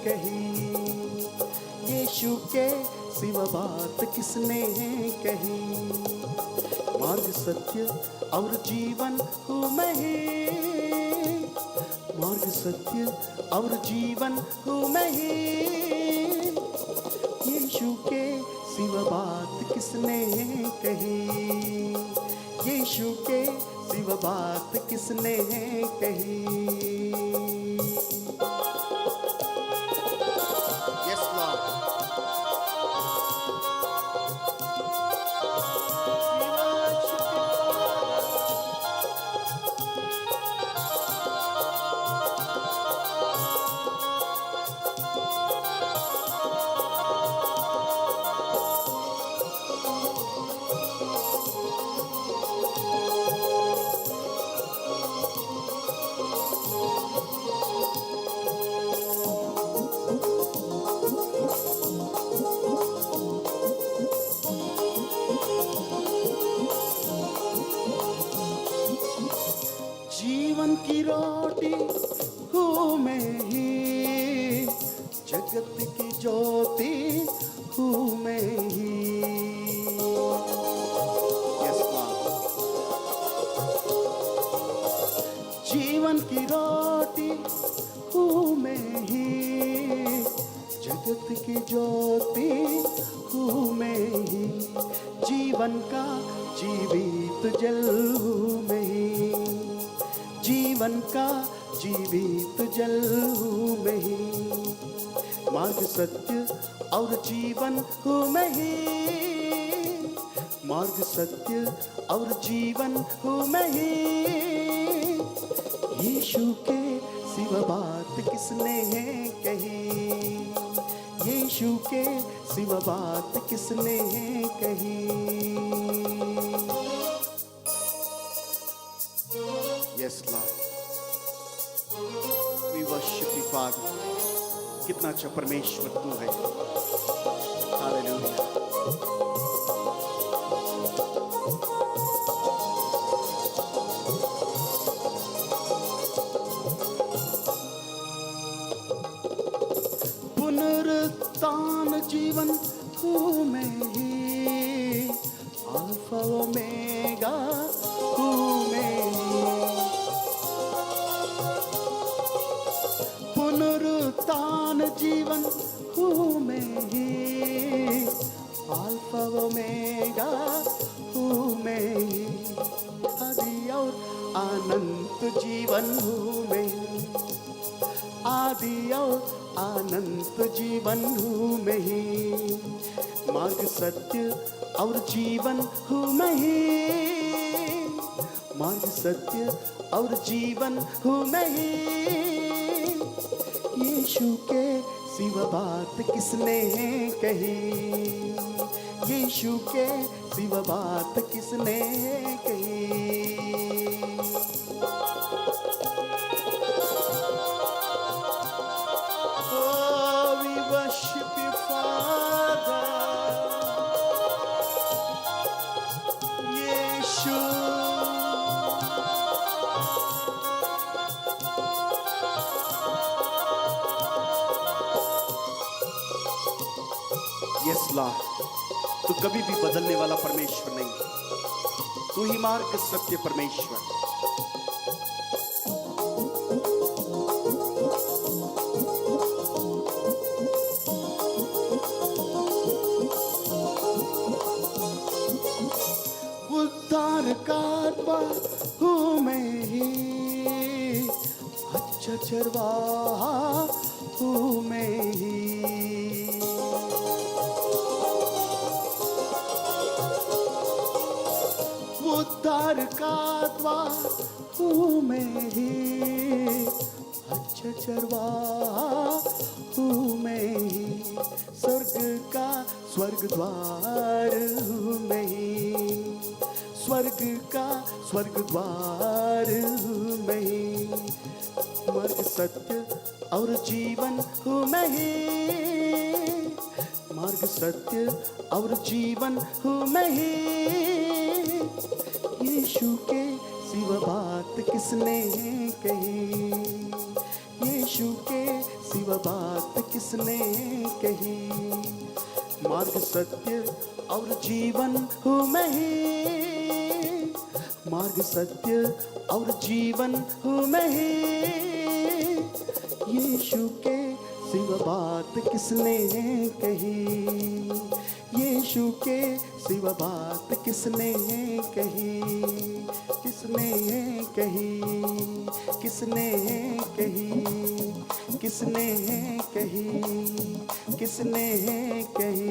कही, यीशु के सिवा बात किसने कही। मार्ग सत्य और जीवन हूँ मैं ही, मार्ग सत्य और जीवन हूँ मैं ही। यीशु के सिवा बात किसने कही, यीशु के सिवा बात किसने कही। Yes, Lord. जीवन की रोटी हूँ मैं ही, जगत की ज्योति हूँ मैं ही। Yes, Lord. जीवन की रोटी हूँ मैं ही, जगत की ज्योति हूँ मैं ही। जीवन का जीवित जल हूँ मैं ही, जीवन का जीवित जल हूँ मैं ही। मार्ग सत्य और जीवन हूँ मैं ही, मार्ग सत्य और जीवन हूँ मैं ही। यीशु के सिवा बात किसने कही, यीशु के सिवा बात किसने कही। Yes, Lord. We worship you, Father. कितना अच्छा परमेश्वर तू है। Hallelujah. पुनरुत्थान जीवन हूँ मैं ही, अल्फा ओमेगा हूँ मैं ही। पुनरुत्थान जीवन हूँ मैं ही, अल्फा ओमेगा हूँ मैं ही। आदि और अनंत जीवन हूँ मैं, आदि और अनंत जीवन हूँ मैं ही। मार्ग सत्य और जीवन हूँ मैं ही, मार्ग सत्य और जीवन हूँ मैं ही। यीशु के सिवा बात किसने कही, यीशु के सिवा बात किसने कही। Oh, we worship you, Father. Yeshu. Yes, Lord. तू कभी भी बदलने वाला परमेश्वर नहीं, तू ही मार्ग सत्य परमेश्वर। उद्धार का आत्मा हूँ मैं ही, अच्छा चरवाहा हूँ मैं ही। उद्धार का आत्मा हूँ मैं ही, अच्छा चरवाहा हूँ मैं ही। स्वर्ग का स्वर्ग द्वार हूँ मैं ही, स्वर्ग का स्वर्ग द्वार हूँ मैं ही। मार्ग सत्य और जीवन हूँ मैं ही, मार्ग सत्य और जीवन हूँ मैं ही। यीशु के सिवा बात किसने कही, यीशु के सिवा बात किसने कही। मार्ग सत्य और जीवन हूँ मैं ही, मार्ग सत्य और जीवन हूँ मैं ही। यीशु के सिवा बात किसने कही, यीशु के सिवा बात किसने कही, किसने कही, किसने कही, किसने कही, किसने कही।